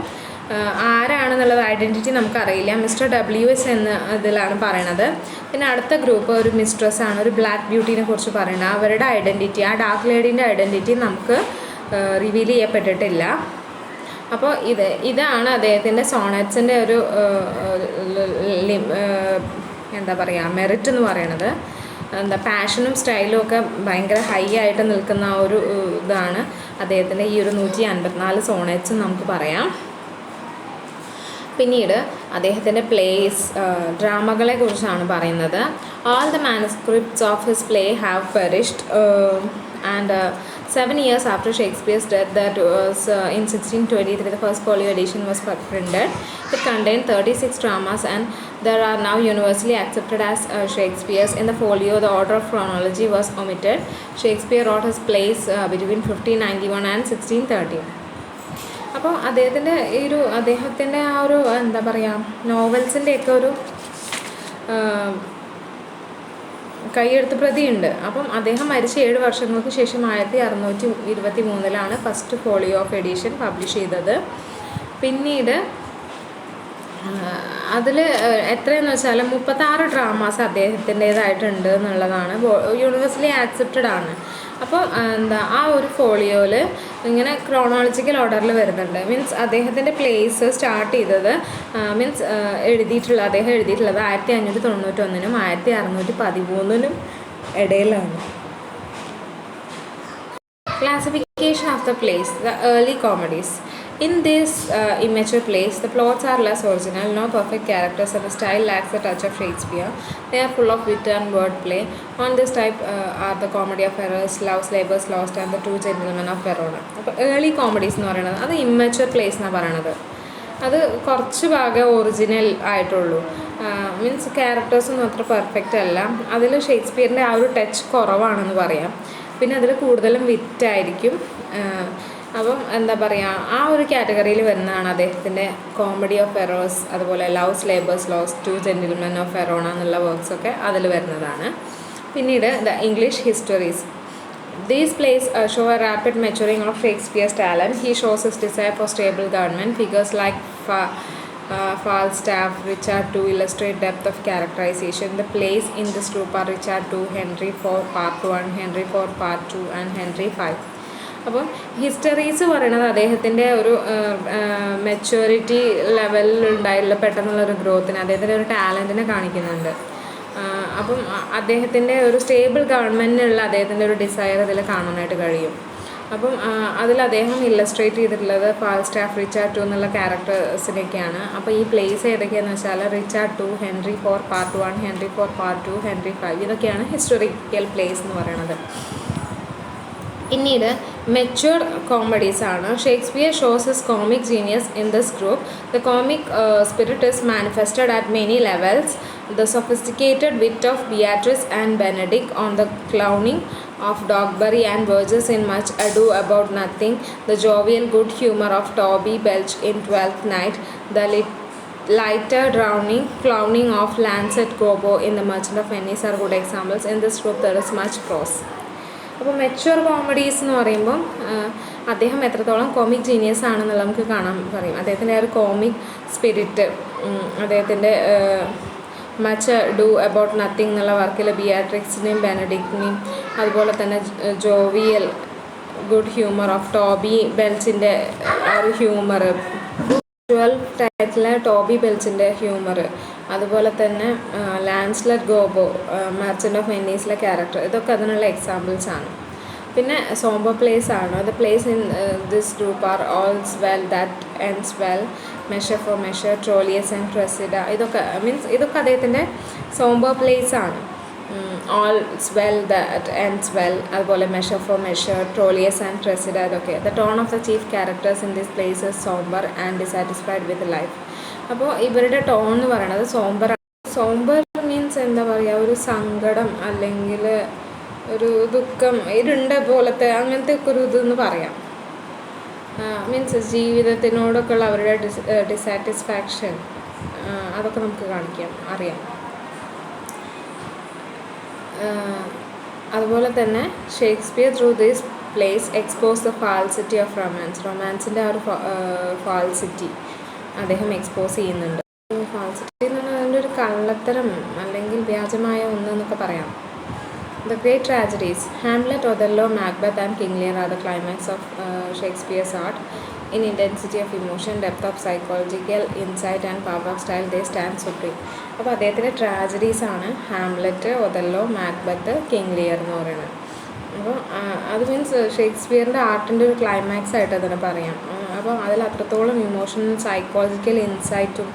ആരാണെന്നുള്ളത് ഐഡൻറ്റിറ്റി നമുക്കറിയില്ല. മിസ്റ്റർ WS എന്ന ഇതിലാണ് പറയണത്. പിന്നെ അടുത്ത ഗ്രൂപ്പ് ഒരു മിസ്ട്രസ്സാണ്, ഒരു ബ്ലാക്ക് ബ്യൂട്ടീനെ കുറിച്ച് പറയുന്നത്. അവരുടെ ഐഡൻറ്റിറ്റി, ആ ഡാർക്ക് ലേഡീൻ്റെ ഐഡൻറ്റിറ്റി നമുക്ക് റിവീൽ ചെയ്യപ്പെട്ടിട്ടില്ല. അപ്പോൾ ഇതാണ് അദ്ദേഹത്തിൻ്റെ സോണറ്റ്സിൻ്റെ ഒരു എന്താ പറയുക മെറിറ്റ് എന്ന് പറയണത്. പാഷനും സ്റ്റൈലും ഒക്കെ ഭയങ്കര ഹൈ ആയിട്ട് നിൽക്കുന്ന ആ ഒരു ഇതാണ് അദ്ദേഹത്തിൻ്റെ ഈ ഒരു 154 സോണറ്റ്സും നമുക്ക് പറയാം. പിന്നീട് അദ്ദേഹത്തിൻ്റെ പ്ലേസ്, ഡ്രാമകളെ കുറിച്ചാണ് പറയുന്നത്. All the manuscripts of his play have perished, and 7 years after Shakespeare's death, that was in 1623, the first folio edition was printed. It contained 36 dramas and they are now universally accepted as Shakespeare's. In the folio, the order of chronology was omitted. Shakespeare wrote his plays between 1591 and 1613. അപ്പോൾ അദ്ദേഹത്തിൻ്റെ ആ ഒരു എന്താ പറയുക നോവൽസിൻ്റെയൊക്കെ ഒരു കൈയെഴുത്ത് പ്രതിയുണ്ട്. അപ്പം അദ്ദേഹം മരിച്ച 7 വർഷങ്ങൾക്ക് ശേഷം 1623 first folio of edition publish ചെയ്തത്. പിന്നീട് അതിൽ എത്രയെന്ന് വെച്ചാൽ 36 ഡ്രാമാസ് അദ്ദേഹത്തിൻ്റേതായിട്ടുണ്ട് എന്നുള്ളതാണ്, യൂണിവേഴ്സലി ആക്സെപ്റ്റഡ് ആണ്. അപ്പോൾ ആ ഒരു ഫോളിയോയിൽ ഇങ്ങനെ ക്രോണോളജിക്കൽ ഓർഡറിൽ വരുന്നുണ്ട്. മീൻസ് അദ്ദേഹത്തിൻ്റെ പ്ലേസ് സ്റ്റാർട്ട് ചെയ്തത് അദ്ദേഹം എഴുതിയിട്ടുള്ളത് 1591 1613 ഇടയിലാണ്. Classification of the plays, the early comedies. In this immature plays, the plots are less original, no perfect characters, and the style lacks a touch of Shakespeare. They are full of wit and wordplay. On this type are the Comedy of Errors, Love's Labour's Lost, and the Two Gentlemen of Verona. അപ്പോൾ early comedies എന്ന് പറയുന്നത് അത് immature place എന്നാണ് പറയണത്. അത് കുറച്ച് ഭാഗം original ആയിട്ടുള്ളൂ. മീൻസ് ക്യാരക്ടേഴ്സൊന്നും അത്ര പെർഫെക്റ്റ് അല്ല. അതിൽ ഷേക്സ്പിയറിൻ്റെ ആ ഒരു ടച്ച് കുറവാണെന്ന് പറയാം. പിന്നെ അതിൽ കൂടുതലും വിറ്റായിരിക്കും. അപ്പം എന്താ പറയുക, ആ ഒരു കാറ്റഗറിയിൽ വരുന്നതാണ് അദ്ദേഹത്തിൻ്റെ കോമഡി ഓഫ് എറേഴ്സ്, അതുപോലെ love's labour's lost, two gentlemen of Verona എന്നുള്ള വർക്ക്സൊക്കെ അതിൽ വരുന്നതാണ്. പിന്നീട് the English histories. These plays show a rapid maturing of Shakespeare's talent. He shows his desire for stable government. Figures like Falstaff, Richard II illustrate depth of characterization. The plays in this group are Richard II, Henry IV Part 1, Henry IV Part 2 and Henry V. അപ്പം histories പറയുന്നത് അദ്ദേഹത്തിൻ്റെ ഒരു maturity ലെവലിൽ ഉണ്ടായിട്ടുള്ള പെട്ടെന്നുള്ളൊരു ഗ്രോത്തിന്, അദ്ദേഹത്തിൻ്റെ ഒരു ടാലൻറ്റിനെ കാണിക്കുന്നുണ്ട്. അപ്പം അദ്ദേഹത്തിൻ്റെ ഒരു സ്റ്റേബിൾ ഗവൺമെൻറ്റിനുള്ള അദ്ദേഹത്തിൻ്റെ ഒരു ഡിസയർ ഇതിൽ കാണാനായിട്ട് കഴിയും. അപ്പം അതിൽ അദ്ദേഹം ഇല്ലസ്ട്രേറ്റ് ചെയ്തിട്ടുള്ളത് ഫാൽസ്റ്റാഫ്, റിച്ചാർഡ് II എന്നുള്ള ക്യാരക്ടേഴ്സിനൊക്കെയാണ്. അപ്പോൾ ഈ പ്ലേസ് ഏതൊക്കെയാണെന്ന് വെച്ചാൽ Richard II, Henry IV Part 1, Henry IV Part 2, Henry V, ഇതൊക്കെയാണ് ഹിസ്റ്റോറിക്കൽ പ്ലേസ് എന്ന് പറയുന്നത്. പിന്നീട് മെച്യൂർ കോമഡീസ് ആണ്. Shakespeare shows his comic genius in this group. The comic spirit is manifested at many levels. The sophisticated wit of Beatrice and Benedict on the clowning of Dogberry and Burgess in Much Ado About Nothing, the jovial good humor of Toby Belch in Twelfth Night, the lighter clowning of Lancet Gobo in The Merchant of Venice are good examples. In this group there is much prose. അപ്പോൾ mature comedies എന്ന് പറയുമ്പം അദ്ദേഹം എത്രത്തോളം comic genius ആണെന്നുള്ള നമുക്ക് കാണാൻ പറയും. അദ്ദേഹത്തിൻ്റെ ആ ഒരു കോമിക് സ്പിരിറ്റ്, അദ്ദേഹത്തിൻ്റെ മച്ച് ഡു അബൌട്ട് നത്തിങ് എന്നുള്ള വർക്കിൽ ബിയാട്രിക്സിനെയും ബെനഡിക്റ്റിനെയും, അതുപോലെ തന്നെ jovial good humour of Toby ബെൽച്ചിൻ്റെ ആ ഒരു ഹ്യൂമർ, 12 ടൈറ്റിലെ ടോബി ബെൽച്ചിൻ്റെ ഹ്യൂമർ, അതുപോലെ തന്നെ ലാൻസ്ലെറ്റ് ഗോബോ മെർച്ചൻ്റ് ഓഫ് വെനീസിലെ ക്യാരക്ടർ, ഇതൊക്കെ അതിനുള്ള എക്സാമ്പിൾസ് ആണ്. പിന്നെ സോംബർ പ്ലേസ് ആണ്. The plays in this group are all's well, that ends well, measure for measure, Troilus and Cressida. ഇതൊക്കെ അദ്ദേഹത്തിൻ്റെ സോംബർ പ്ലേസ് ആണ്. ഓൾസ് വെൽ, ദാറ്റ് എൻഡ്സ് വെൽ, അതുപോലെ measure for measure, Troilus and Cressida, ഇതൊക്കെ. The tone of the chief characters in this plays is sombre and dissatisfied with life. അപ്പോൾ ഇവരുടെ tone എന്ന് പറയുന്നത് sombre means എന്താ പറയുക, ഒരു സങ്കടം അല്ലെങ്കിൽ ഒരു ദുഃഖം, ഇരുണ്ട പോലത്തെ അങ്ങനത്തെ ഒക്കെ ഒരു ഇതെന്ന് പറയാം. മീൻസ് ജീവിതത്തിനോടൊക്കെയുള്ള അവരുടെ ഡിസാറ്റിസ്ഫാക്ഷൻ, അതൊക്കെ നമുക്ക് അറിയാം. അതുപോലെ തന്നെ Shakespeare through this plays expose the falsity of റൊമാൻസിൻ്റെ ആ ഒരു ഫാൾസിറ്റി അദ്ദേഹം എക്സ്പോസ് ചെയ്യുന്നുണ്ട്. ഫാൾസിറ്റി എന്ന് പറഞ്ഞാൽ അതിൻ്റെ ഒരു കള്ളത്തരം അല്ലെങ്കിൽ വ്യാജമായ ഒന്ന് എന്നൊക്കെ പറയാം. The great tragedies, Hamlet, Othello, Macbeth and King Lear are the climax of Shakespeare's art. In intensity of emotion, depth of psychological insight and power of style, they stand supreme. അപ്പോൾ അദ്ദേഹത്തിൻ്റെ ട്രാജഡീസ് ആണ് Hamlet, Othello, Macbeth, king Lear എന്ന് പറയുന്നത്. അപ്പോൾ അത് means ഷേക്സ്പിയറിൻ്റെ ആർട്ടിൻ്റെ ഒരു climax ആയിട്ട് അതിനെ പറയാം. അപ്പോൾ അതിൽ അത്രത്തോളം ഇമോഷണൽ സൈക്കോളജിക്കൽ ഇൻസൈറ്റും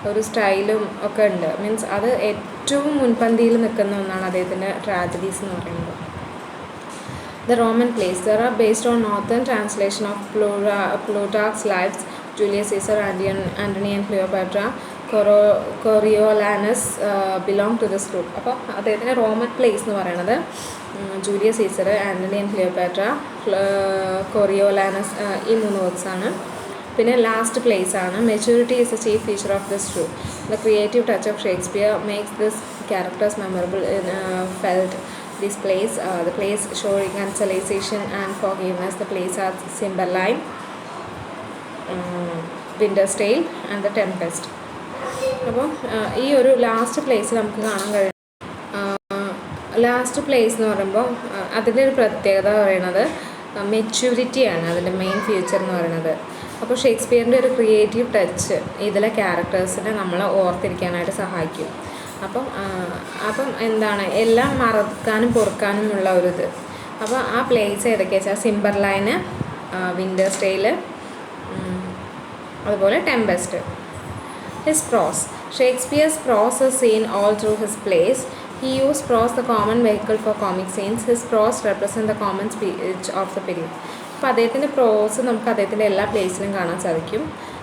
ഒരു സ്റ്റൈലും ഒക്കെ ഉണ്ട്. മീൻസ് അത് ഏറ്റവും മുൻപന്തിയിൽ നിൽക്കുന്ന ഒന്നാണ് അദ്ദേഹത്തിൻ്റെ ട്രാജഡീസ് എന്ന് പറയുന്നത്. The Roman plays, they are based on northern translation of Plutarch's lives, Julius Caesar, Antony and Cleopatra. Coriolanus belong to this group. അപ്പോൾ അദ്ദേഹത്തിൻ്റെ റോമൻ പ്ലേസ് എന്ന് പറയുന്നത് Julius Caesar, Antony and Cleopatra, Coriolanus, ഈ 3 works ആണ്. പിന്നെ last plays ആണ്. Maturity is a chief feature of this group. The creative touch of Shakespeare makes this characters memorable felt. These plays, the plays show reconciliation and forgiveness. The plays are Cymbeline, Winter's Tale and The Tempest. അപ്പോൾ ഈ ഒരു last place നമുക്ക് കാണാൻ കഴിയും. Last place എന്ന് പറയുമ്പോൾ അതിൻ്റെ ഒരു പ്രത്യേകത പറയുന്നത് മെച്യൂരിറ്റിയാണ് അതിൻ്റെ മെയിൻ ഫീച്ചർ എന്ന് പറയുന്നത്. അപ്പോൾ ഷേക്സ്പിയറിൻ്റെ ഒരു ക്രിയേറ്റീവ് ടച്ച് ഇതിലെ ക്യാരക്ടേഴ്സിനെ നമ്മൾ ഓർത്തിരിക്കാനായിട്ട് സഹായിക്കും. അപ്പം എന്താണ്, എല്ലാം മറക്കാനും പൊറുക്കാനുമുള്ള ഒരു ഇത്. അപ്പോൾ ആ പ്ലേസ് ഏതൊക്കെയാ വെച്ചാൽ സിംബർലൈന്, വിൻ്റേഴ്സ് ടെയിൽ, അതുപോലെ tempest. His prose. Shakespeare's prose is seen all through his plays. He used prose, the common vehicle for comic scenes. His prose represent the common speech of the period. അപ്പോൾ അദ്ദേഹത്തിൻ്റെ പ്രോസ് നമുക്ക് അദ്ദേഹത്തിൻ്റെ എല്ലാ പ്ലേസിലും കാണാൻ സാധിക്കും.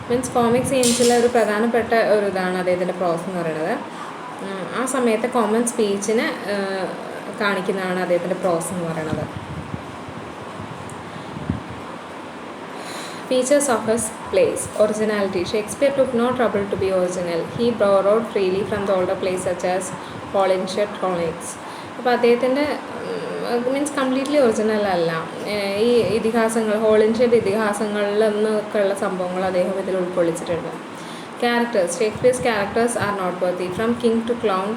Means comic സീൻസിലെ ഒരു പ്രധാനപ്പെട്ട ഒരു ഇതാണ് അദ്ദേഹത്തിൻ്റെ പ്രോസ് എന്ന് പറയുന്നത്. ആ സമയത്ത് കോമൺ സ്പീച്ചിനെ കാണിക്കുന്നതാണ് അദ്ദേഹത്തിൻ്റെ പ്രോസ് എന്ന് പറയുന്നത്. Features of his plays. Originality. Shakespeare took no trouble to be original. He borrowed freely from the older plays such as Holinshed Chroniques. അപ്പോൾ അദ്ദേഹത്തിൻ്റെ മീൻസ് കംപ്ലീറ്റ്ലി ഒറിജിനൽ അല്ല. ഈ ഇതിഹാസങ്ങൾ, ഹോളിൻഷെഡ് ഇതിഹാസങ്ങളിൽ നിന്നൊക്കെയുള്ള സംഭവങ്ങൾ അദ്ദേഹം ഇതിൽ ഉൾക്കൊള്ളിച്ചിട്ടുണ്ട്. Characters. Shakespeare's characters are noteworthy. From king to clown,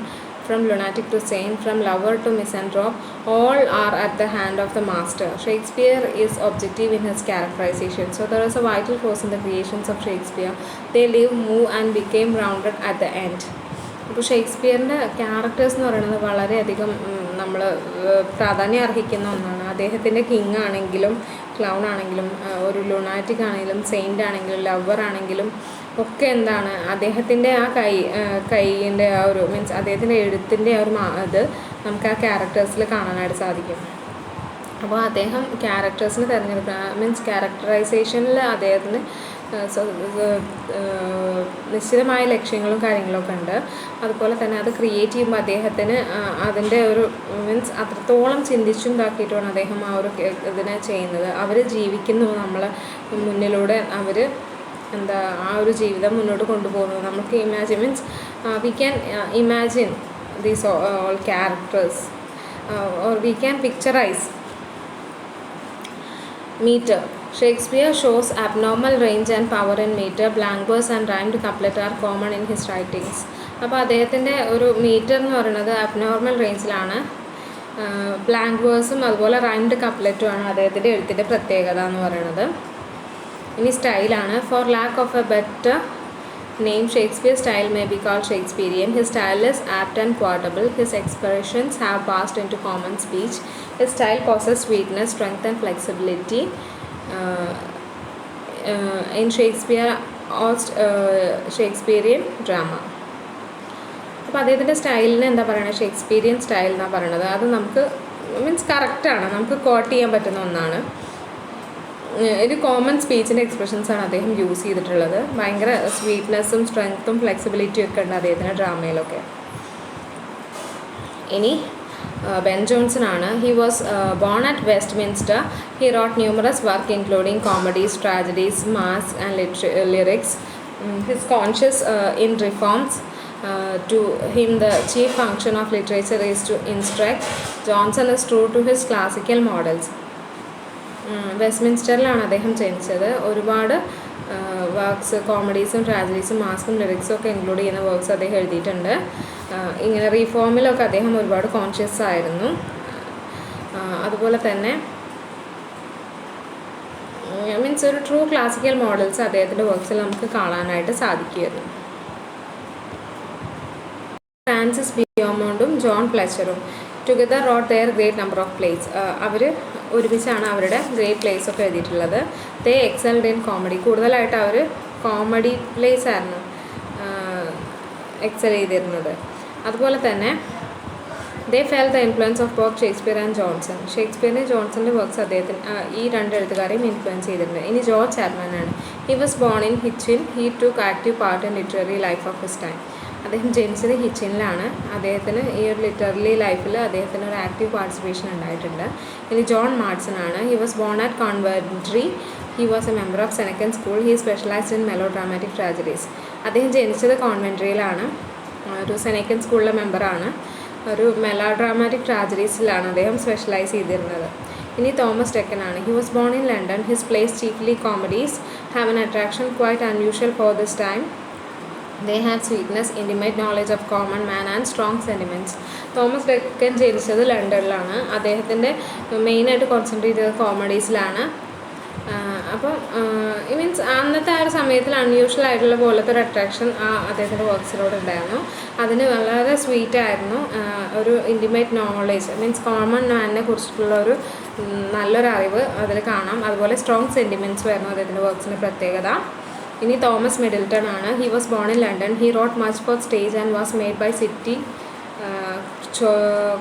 from lunatic to saint, from lover to misanthrope, all are at the hand of the master. Shakespeare is objective in his characterization. So there is a vital force in the creations of Shakespeare. They live, move and became rounded at the end. അപ്പോൾ ഷേക്സ്പിയറിൻ്റെ characters എന്ന് പറയുന്നത് വളരെയധികം നമ്മൾ പ്രാധാന്യം അർഹിക്കുന്ന ഒന്നാണ്. അദ്ദേഹത്തിൻ്റെ king ആണെങ്കിലും ക്ലൗൺ ആണെങ്കിലും ഒരു ലുണാറ്റിക് ആണെങ്കിലും സെയിൻ്റ് ആണെങ്കിലും ലവർ ആണെങ്കിലും ഒക്കെ എന്താണ് അദ്ദേഹത്തിൻ്റെ ആ കൈയിൻ്റെ ആ ഒരു മീൻസ് അദ്ദേഹത്തിൻ്റെ എഴുത്തിൻ്റെ ആ ഒരു ഇത് നമുക്ക് ആ ക്യാരക്ടേഴ്സിൽ കാണാനായിട്ട് സാധിക്കും. അപ്പോൾ അദ്ദേഹം ക്യാരക്ടേഴ്സിന് തിരഞ്ഞെടുക്കുക മീൻസ് ക്യാരക്ടറൈസേഷനിൽ അദ്ദേഹത്തിന് നിശ്ചിതമായ ലക്ഷ്യങ്ങളും കാര്യങ്ങളൊക്കെ ഉണ്ട്. അതുപോലെ തന്നെ അത് ക്രിയേറ്റ് ചെയ്യുമ്പോൾ അദ്ദേഹത്തിന് അതിൻ്റെ ഒരു മീൻസ് അത്രത്തോളം ചിന്തിച്ചും ഇതാക്കിയിട്ടുമാണ് അദ്ദേഹം ആ ഒരു ഇതിനെ ചെയ്യുന്നത്. അവർ ജീവിക്കുന്നു, നമ്മളെ മുന്നിലൂടെ അവർ എന്താ ആ ഒരു ജീവിതം മുന്നോട്ട് കൊണ്ടുപോകുന്നത് നമുക്ക് imagine means we can imagine these all characters or we can picturise. Meter. Shakespeare shows abnormal range and power in meter. Blank verse and rhymed couplet are common in his writings. അപ്പോൾ അദ്ദേഹത്തിൻ്റെ ഒരു metre എന്ന് പറയുന്നത് abnormal റേഞ്ചിലാണ്. Blank വേഴ്സും അതുപോലെ റൈംഡ് കപ്ലെറ്റുമാണ് അദ്ദേഹത്തിൻ്റെ എഴുത്തിൻ്റെ പ്രത്യേകത എന്ന് പറയുന്നത്. ഇനി സ്റ്റൈലാണ്. For lack of a better name, Shakespeare's style may be called Shakespearean. His style is apt and quotable. His expressions have passed into common speech. His style possesses sweetness, strength and flexibility. In Shakespearean drama. അപ്പോൾ അദ്ദേഹത്തിൻ്റെ സ്റ്റൈലിന് എന്താ പറയുന്നത്, Shakespearean style എന്നാണ് പറയുന്നത്. അത് നമുക്ക് means കറക്റ്റാണ്, നമുക്ക് കോട്ട് ചെയ്യാൻ പറ്റുന്ന ഒന്നാണ്. ഒരു കോമൺ സ്പീച്ചിൻ്റെ എക്സ്പ്രഷൻസാണ് അദ്ദേഹം യൂസ് ചെയ്തിട്ടുള്ളത്. ഭയങ്കര സ്വീറ്റ്നെസ്സും സ്ട്രെങ്ത്തും ഫ്ലെക്സിബിലിറ്റിയും ഒക്കെ ഉണ്ട് അദ്ദേഹത്തിൻ്റെ ഡ്രാമയിലൊക്കെ. ഇനി ബെൻ ജോൺസൺ ആണ്. He was born at Westminster. He wrote numerous work including comedies, tragedies, mass and lyrics. His conscious in reforms. To him the chief function of literature is to instruct. Johnson is true to his classical models. വെസ്റ്റ്മിൻസ്റ്ററിലാണ് അദ്ദേഹം ജനിച്ചത്. ഒരുപാട് works, കോമഡീസും ട്രാജഡീസും മാസ്കും ലിറിക്സും ഒക്കെ include ചെയ്യുന്ന works അദ്ദേഹം എഴുതിയിട്ടുണ്ട്. ഇങ്ങനെ റീഫോമിലൊക്കെ അദ്ദേഹം ഒരുപാട് കോൺഷ്യസ് ആയിരുന്നു. അതുപോലെ തന്നെ മീൻസ് ഒരു ട്രൂ ക്ലാസിക്കൽ മോഡൽസ് അദ്ദേഹത്തിൻ്റെ വർക്ക്സിൽ നമുക്ക് കാണാനായിട്ട് സാധിക്കുമായിരുന്നു. ഫ്രാൻസിസ് ബിയോമോണ്ടും ജോൺ ഫ്ലെച്ചറും together wrote their great number of plays. അവർ ഒരുമിച്ചാണ് അവരുടെ ഗ്രേറ്റ് പ്ലേസ് ഒക്കെ എഴുതിയിട്ടുള്ളത്. They excelled in comedy. കൂടുതലായിട്ട് അവർ കോമഡി പ്ലേസ് ആയിരുന്നു എക്സൽ ചെയ്തിരുന്നത്. അതുപോലെ തന്നെ they fell the influence of both Shakespeare and Jonson. ഷേക്സ്പിയറിൻ്റെ ജോൺസൻ്റെ വർക്ക്സ് അദ്ദേഹത്തിന് ഈ രണ്ട് എഴുത്തുകാരെയും ഇൻഫ്ലുവൻസ് ചെയ്തിട്ടുണ്ട്. ഇനി ജോർജ് ചാപ്മാനാണ്. He was born in Hitchin. He took active part in literary life of his time. അദ്ദേഹം ജനിച്ചത് ഹിച്ചിനിലാണ്. അദ്ദേഹത്തിന് ഈ ഒരു ലിറ്റററി ലൈഫിൽ അദ്ദേഹത്തിന് ഒരു ആക്റ്റീവ് പാർട്ടിസിപ്പേഷൻ ഉണ്ടായിട്ടുണ്ട്. ഇനി ജോൺ മാർട്സൺ ആണ്. He was born at Coventry. He was a member of Senecan school. He specialised in melodramatic tragedies. അദ്ദേഹം ജനിച്ചത് കോൺവെൻട്രിയിലാണ്. ഒരു സെനക്കൻ സ്കൂളിലെ മെമ്പറാണ്. ഒരു മെലോ ഡ്രാമാറ്റിക് ട്രാജഡീസിലാണ് അദ്ദേഹം സ്പെഷ്യലൈസ് ചെയ്തിരുന്നത്. ഇനി തോമസ് ഡെക്കനാണ്. He was born in London. His plays chiefly comedies have an attraction quite unusual for this time. They had sweetness, intimate knowledge of common man and strong sentiments. Thomas Deccan ജനിച്ചത് ലണ്ടനിലാണ്. അദ്ദേഹത്തിൻ്റെ മെയിനായിട്ട് concentrate ചെയ്തത് കോമഡീസിലാണ്. അപ്പം means അന്നത്തെ ആ ഒരു സമയത്തിൽ unusual ആയിട്ടുള്ള പോലത്തെ ഒരു അട്രാക്ഷൻ അദ്ദേഹത്തിൻ്റെ വർക്ക്സിലൂടെ ഉണ്ടായിരുന്നു. അതിന് വളരെ സ്വീറ്റ് ആയിരുന്നു. ഒരു ഇൻറ്റിമേറ്റ് നോളേജ് മീൻസ് കോമൺ മാനിനെ കുറിച്ചിട്ടുള്ള ഒരു നല്ലൊരു അറിവ് അതിൽ കാണാം. അതുപോലെ സ്ട്രോങ് സെൻറ്റിമെൻറ്റ്സും ആയിരുന്നു അദ്ദേഹത്തിൻ്റെ വർക്ക്സിൻ്റെ പ്രത്യേകത. ഇനി തോമസ് മിഡിൽട്ടൺ ആണ്. He was born in London. He wrote much for stage and was made by city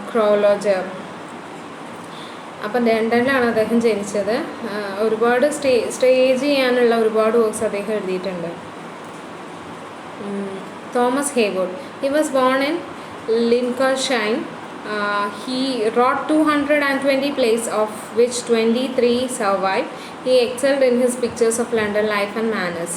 chronologer. അപ്പം ലണ്ടനിലാണ് അദ്ദേഹം ജനിച്ചത്. ഒരുപാട് സ്റ്റേജ് ചെയ്യാനുള്ള ഒരുപാട് വർക്ക്സ് അദ്ദേഹം എഴുതിയിട്ടുണ്ട്. Thomas Heywood. He was born in Lincolnshire. He wrote 220 plays, of which 23 survive. He excelled in his pictures of London life and manners.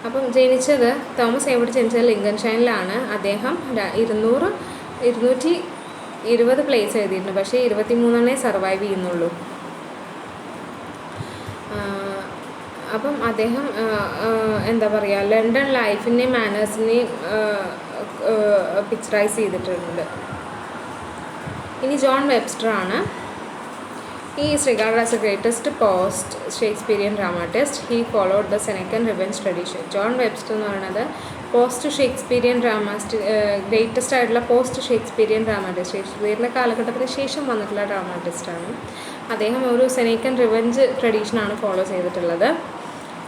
അപ്പം ജനിച്ചത് തോമസ് ഹേവോർഡ് ജനിച്ചത് ലിങ്കൺഷൈറിലാണ്. അദ്ദേഹം 220 പ്ലേസ് എഴുതിയിട്ടുണ്ട്, പക്ഷേ 23 സർവൈവ് ചെയ്യുന്നുള്ളൂ. അപ്പം അദ്ദേഹം എന്താ പറയുക, ലണ്ടൻ ലൈഫിനെയും മാനേഴ്സിനെയും പിക്ചറൈസ് ചെയ്തിട്ടുണ്ട്. ഇനി ജോൺ വെബ്സ്റ്റർ ആണ്. He is regarded as the greatest post-Shakespearean dramatist. He followed the Senecan revenge tradition. John Webster എന്ന് പറയുന്നത് പോസ്റ്റ് ഷേക്സ്പീരിയൻ ഗ്രേറ്റസ്റ്റ് ആയിട്ടുള്ള പോസ്റ്റ് ഷേക്സ്പീരിയൻ ഡ്രാമാറ്റിസ്റ്റ്, ഷേക്സ്പിയറിൻ്റെ കാലഘട്ടത്തിന് ശേഷം വന്നിട്ടുള്ള ഡ്രാമാറ്റിസ്റ്റാണ്. അദ്ദേഹം ഒരു സെനേക്കൻ റിവെഞ്ച് ട്രഡീഷനാണ് ഫോളോ ചെയ്തിട്ടുള്ളത്.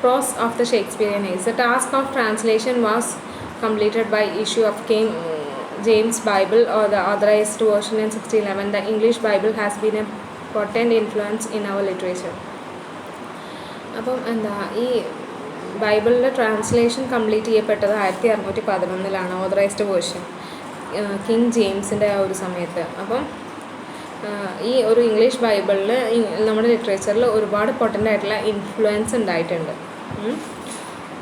Prose of the Shakespearean age. The task of translation was completed by issue of King James Bible or the authorized version in 1611. The English Bible has been a potent influence in our literature. അപ്പം ഈ ബൈബിളിൻ്റെ translation complete ചെയ്യപ്പെട്ടത് 1611 authorised version king ജെയിംസിൻ്റെ ആ ഒരു സമയത്ത്. അപ്പം ഈ ഒരു ഇംഗ്ലീഷ് ബൈബിളിൽ നമ്മുടെ ലിറ്ററേച്ചറിൽ ഒരുപാട് പൊട്ടൻ്റ് ആയിട്ടുള്ള ഇൻഫ്ലുവൻസ് ഉണ്ടായിട്ടുണ്ട്.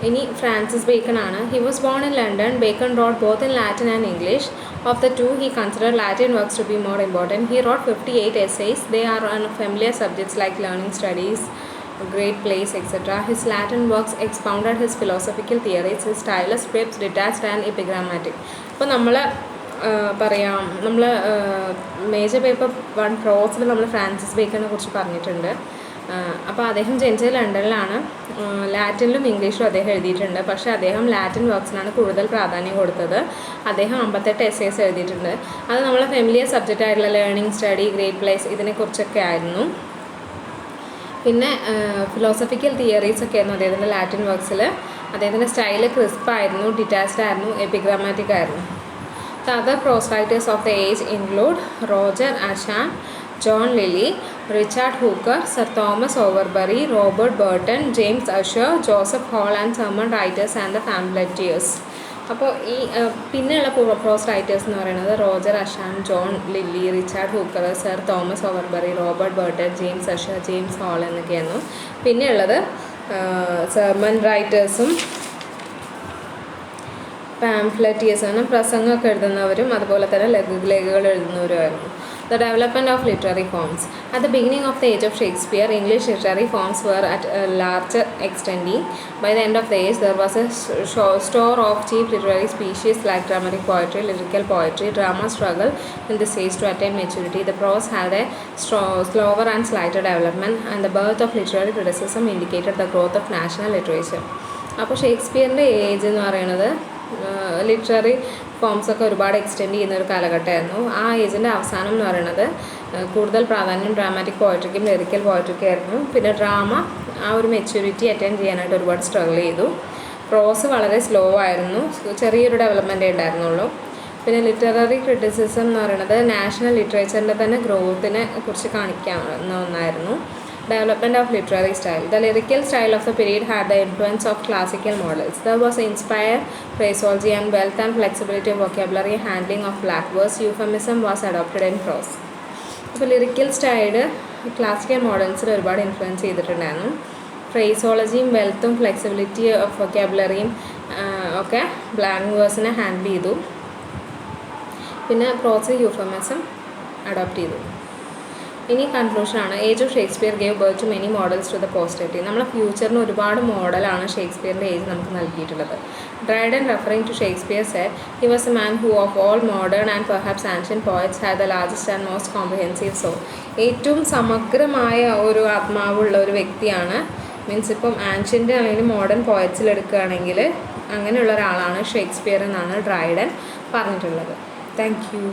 ഇനി ഫ്രാൻസിസ് ബേക്കൺ ആണ്. He was born in London. Bacon wrote both in Latin and English. Of the two, he considered Latin works to be more important. He wrote 58 essays. They are on familiar subjects like learning, studies, great plays, etc. His Latin works expounded his philosophical theories. His style is scripts, detached and epigrammatic. അപ്പോൾ നമ്മൾ പറയാം, നമ്മൾ major paper 1 പ്രോസിൽ നമ്മൾ Francis ബേക്കണിനെ കുറിച്ച് പറഞ്ഞിട്ടുണ്ട്. അപ്പോൾ അദ്ദേഹം ജനിച്ചത് ലണ്ടനിലാണ്. ലാറ്റിനിലും ഇംഗ്ലീഷിലും അദ്ദേഹം എഴുതിയിട്ടുണ്ട്. പക്ഷേ അദ്ദേഹം ലാറ്റിൻ വർക്ക്സിനാണ് കൂടുതൽ പ്രാധാന്യം കൊടുത്തത്. അദ്ദേഹം 58 എസ്സേസ് എഴുതിയിട്ടുണ്ട്. അത് നമ്മളെ ഫെമിലിയർ സബ്ജക്റ്റ് ആയിട്ടുള്ള ലേണിംഗ്, സ്റ്റഡി, ഗ്രേറ്റ് പ്ലേസ് ഇതിനെക്കുറിച്ചൊക്കെ ആയിരുന്നു. പിന്നെ ഫിലോസഫിക്കൽ തിയറീസൊക്കെ ആയിരുന്നു അദ്ദേഹത്തിൻ്റെ ലാറ്റിൻ വർക്ക്സിൽ. അദ്ദേഹത്തിൻ്റെ സ്റ്റൈല് ക്രിസ്പായിരുന്നു, ഡിറ്റാച്ച്ഡ് ആയിരുന്നു, എപ്പിഗ്രാമാറ്റിക് ആയിരുന്നു. The other prose writers of the age include Roger Ascham, John Lilly, Richard Hooker, Sir Thomas Overbury, Robert Burton, James Ussher, Joseph Hall and sermon writers and the pamphleteers. അപ്പോൾ ഈ പിന്നെയുള്ള പ്രോസ് writers എന്ന് പറയുന്നത് Roger Ascham, John Lyly, Richard Hooker, sir Thomas Overbury, Robert Burton, James Ussher, James Hall എന്നൊക്കെയായിരുന്നു. പിന്നെയുള്ളത് sermon റൈറ്റേഴ്സും പാംഫ്ലെറ്റിയേഴ്സാണ്. പ്രസംഗമൊക്കെ എഴുതുന്നവരും അതുപോലെ തന്നെ ലഘുലേഖകൾ എഴുതുന്നവരുമായിരുന്നു. The development of literary forms. At the beginning of the age of Shakespeare, English literary forms were at a larger extending. By the end of the age, there was a store of cheap literary species like dramatic poetry, lyrical poetry. Drama struggled in this age to attain maturity. The prose had a slower and slighter development, and the birth of literary criticism indicated the growth of national literature. അപ്പോൾ ഷേക്സ്പിയറിൻ്റെ age എന്ന് പറയുന്നത് literary ഫോംസൊക്കെ ഒരുപാട് extend ചെയ്യുന്ന ഒരു കാലഘട്ടമായിരുന്നു. ആ ഏജിൻ്റെ അവസാനം എന്ന് പറയുന്നത് കൂടുതൽ പ്രാധാന്യം ഡ്രാമാറ്റിക് പോയട്രിക്കും ലിറിക്കൽ പോയട്രിക്കും ആയിരുന്നു. പിന്നെ ഡ്രാമ ആ ഒരു മെച്യൂരിറ്റി അറ്റൈൻ ചെയ്യാനായിട്ട് ഒരുപാട് സ്ട്രഗിൾ ചെയ്തു. പ്രോസ് വളരെ സ്ലോ ആയിരുന്നു, ചെറിയൊരു ഡെവലപ്മെൻറ്റേ ഉണ്ടായിരുന്നുള്ളൂ. പിന്നെ ലിറ്റററി ക്രിറ്റിസിസം എന്ന് പറയുന്നത് നാഷണൽ ലിറ്ററേച്ചറിൻ്റെ തന്നെ ഗ്രോത്തിനെ കുറിച്ച് കാണിക്കാവുന്ന ഒന്നായിരുന്നു. Development of literary style. The lyrical style of the period had the influence of classical models. There was inspired phraseology and wealth and flexibility of vocabulary, handling of black verse. Euphemism was adopted in prose. അപ്പോൾ lyrical style classical മോഡൽസിൽ ഒരുപാട് influence ചെയ്തിട്ടുണ്ടായിരുന്നു. ഫ്രേസോളജിയും വെൽത്തും flexibility of വൊക്കാബുലറിയും ഒക്കെ blank വേഴ്സിനെ handle ചെയ്തു. പിന്നെ പ്രോസ് euphemism adopt ചെയ്തു. ഇനി കൺക്ലൂഷനാണ്. Age of Shakespeare gave birth to many models to the posterity. നമ്മളെ ഫ്യൂച്ചറിന് ഒരുപാട് മോഡലാണ് ഷേക്സ്പിയറിൻ്റെ ഏജ് നമുക്ക് നൽകിയിട്ടുള്ളത്. Dryden referring to Shakespeare said, he was a man who of all modern and perhaps ancient poets had the largest and most comprehensive soul. ഏറ്റവും സമഗ്രമായ ഒരു ആത്മാവുള്ള ഒരു വ്യക്തിയാണ്. മീൻസ് ഇപ്പം ആൻഷ്യൻ്റ് അല്ലെങ്കിൽ മോഡേൺ പോയറ്റ്സിൽ എടുക്കുകയാണെങ്കിൽ അങ്ങനെയുള്ള ഒരാളാണ് ഷേക്സ്പിയർ എന്നാണ് ഡ്രൈഡൻ പറഞ്ഞിട്ടുള്ളത്. Thank you.